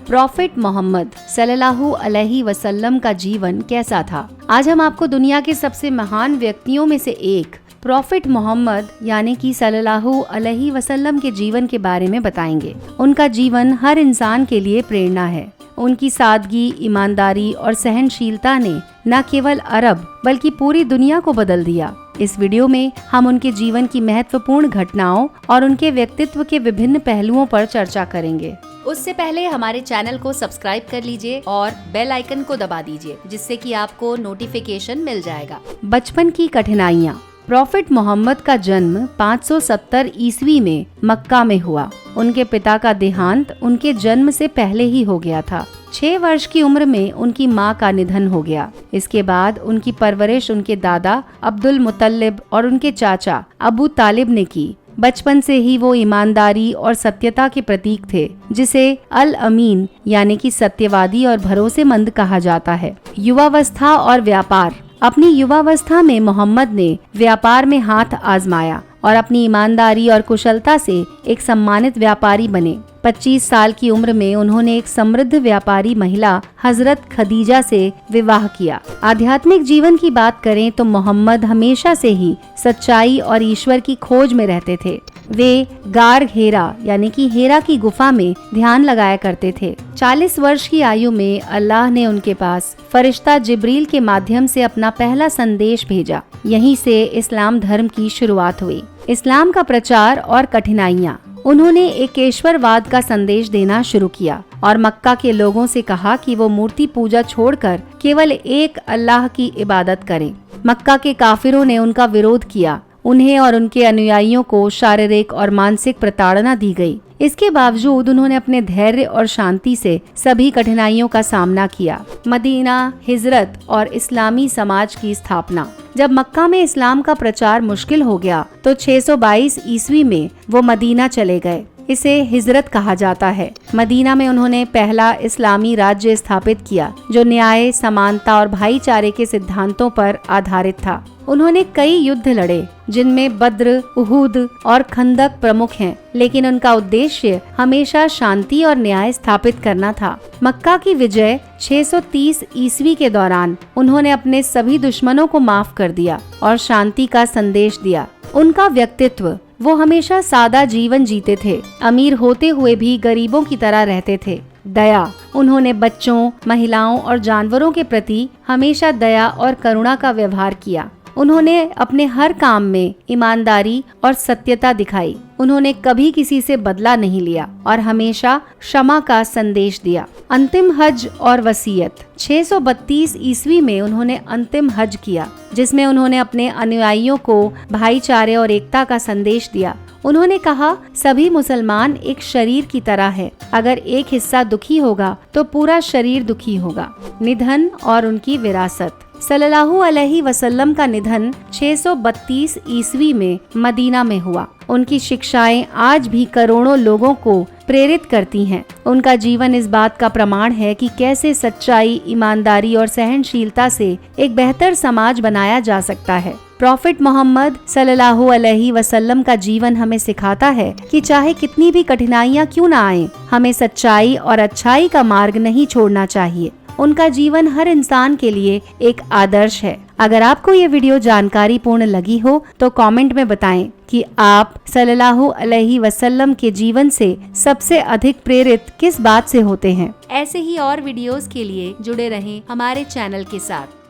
Profit Mohammad सल्लल्लाहु अलैहि वसल्लम का जीवन कैसा था। आज हम आपको दुनिया के सबसे महान व्यक्तियों में से एक प्रॉफिट मोहम्मद यानी कि सल्लल्लाहु अलैहि वसल्लम के जीवन के बारे में बताएंगे। उनका जीवन हर इंसान के लिए प्रेरणा है। उनकी सादगी, ईमानदारी और सहनशीलता ने न केवल अरब बल्कि पूरी दुनिया को बदल दिया। इस वीडियो में हम उनके जीवन की महत्वपूर्ण घटनाओं और उनके व्यक्तित्व के विभिन्न पहलुओं पर चर्चा करेंगे। उससे पहले हमारे चैनल को सब्सक्राइब कर लीजिए और बेल आइकन को दबा दीजिए, जिससे कि आपको नोटिफिकेशन मिल जाएगा। बचपन की कठिनाइयाँ। प्रॉफिट मोहम्मद का जन्म 570 ईस्वी में मक्का में हुआ। उनके पिता का देहांत उनके जन्म से पहले ही हो गया था। 6 वर्ष की उम्र में उनकी मां का निधन हो गया। इसके बाद उनकी परवरिश उनके दादा अब्दुल मुत्तलिब और उनके चाचा अबू तालिब ने की। बचपन से ही वो ईमानदारी और सत्यता के प्रतीक थे, जिसे अल अमीन यानी कि सत्यवादी और भरोसेमंद कहा जाता है। युवावस्था और व्यापार। अपनी युवावस्था में मोहम्मद ने व्यापार में हाथ आजमाया और अपनी ईमानदारी और कुशलता से एक सम्मानित व्यापारी बने। 25 साल की उम्र में उन्होंने एक समृद्ध व्यापारी महिला हजरत खदीजा से विवाह किया। आध्यात्मिक जीवन की बात करें तो मोहम्मद हमेशा से ही सच्चाई और ईश्वर की खोज में रहते थे। वे गार हेरा यानी कि हेरा की गुफा में ध्यान लगाया करते थे। 40 वर्ष की आयु में अल्लाह ने उनके पास फरिश्ता जिब्रील के माध्यम से अपना पहला संदेश भेजा। यहीं से इस्लाम धर्म की शुरुआत हुई। इस्लाम का प्रचार और कठिनाइयाँ। उन्होंने एकेश्वरवाद का संदेश देना शुरू किया और मक्का के लोगों से कहा कि वो मूर्ति पूजा छोड़कर केवल एक अल्लाह की इबादत करें। मक्का के काफिरों ने उनका विरोध किया। उन्हें और उनके अनुयायियों को शारीरिक और मानसिक प्रताड़ना दी गई। इसके बावजूद उन्होंने अपने धैर्य और शांति से सभी कठिनाइयों का सामना किया। मदीना, हिजरत और इस्लामी समाज की स्थापना। जब मक्का में इस्लाम का प्रचार मुश्किल हो गया तो 622 ईस्वी में वो मदीना चले गए। इसे हिजरत कहा जाता है। मदीना में उन्होंने पहला इस्लामी राज्य स्थापित किया, जो न्याय, समानता और भाईचारे के सिद्धांतों पर आधारित था। उन्होंने कई युद्ध लड़े, जिनमें बद्र, उहुद और खंदक प्रमुख हैं, लेकिन उनका उद्देश्य हमेशा शांति और न्याय स्थापित करना था। मक्का की विजय 630 ईस्वी के दौरान उन्होंने अपने सभी दुश्मनों को माफ कर दिया और शांति का संदेश दिया। उनका व्यक्तित्व। वो हमेशा सादा जीवन जीते थे। अमीर होते हुए भी गरीबों की तरह रहते थे। दया। उन्होंने बच्चों, महिलाओं और जानवरों के प्रति हमेशा दया और करुणा का व्यवहार किया। उन्होंने अपने हर काम में ईमानदारी और सत्यता दिखाई। उन्होंने कभी किसी से बदला नहीं लिया और हमेशा क्षमा का संदेश दिया। अंतिम हज और वसीयत। 632 ईस्वी में उन्होंने अंतिम हज किया, जिसमें उन्होंने अपने अनुयायियों को भाईचारे और एकता का संदेश दिया। उन्होंने कहा, सभी मुसलमान एक शरीर की तरह है। अगर एक हिस्सा दुखी होगा तो पूरा शरीर दुखी होगा। निधन और उनकी विरासत। सल्लल्लाहु अलैहि वसल्लम का निधन 632 ईस्वी में मदीना में हुआ। उनकी शिक्षाएं आज भी करोड़ों लोगों को प्रेरित करती हैं। उनका जीवन इस बात का प्रमाण है कि कैसे सच्चाई, ईमानदारी और सहनशीलता से एक बेहतर समाज बनाया जा सकता है। प्रॉफिट मोहम्मद सल्लल्लाहु अलैहि वसल्लम का जीवन हमें सिखाता है कि चाहे कितनी भी कठिनाइयाँ क्यों न आए, हमें सच्चाई और अच्छाई का मार्ग नहीं छोड़ना चाहिए। उनका जीवन हर इंसान के लिए एक आदर्श है। अगर आपको ये वीडियो जानकारी पूर्ण लगी हो तो कमेंट में बताएं कि आप सल्लल्लाहु अलैहि वसल्लम के जीवन से सबसे अधिक प्रेरित किस बात से होते हैं। ऐसे ही और वीडियोस के लिए जुड़े रहें हमारे चैनल के साथ।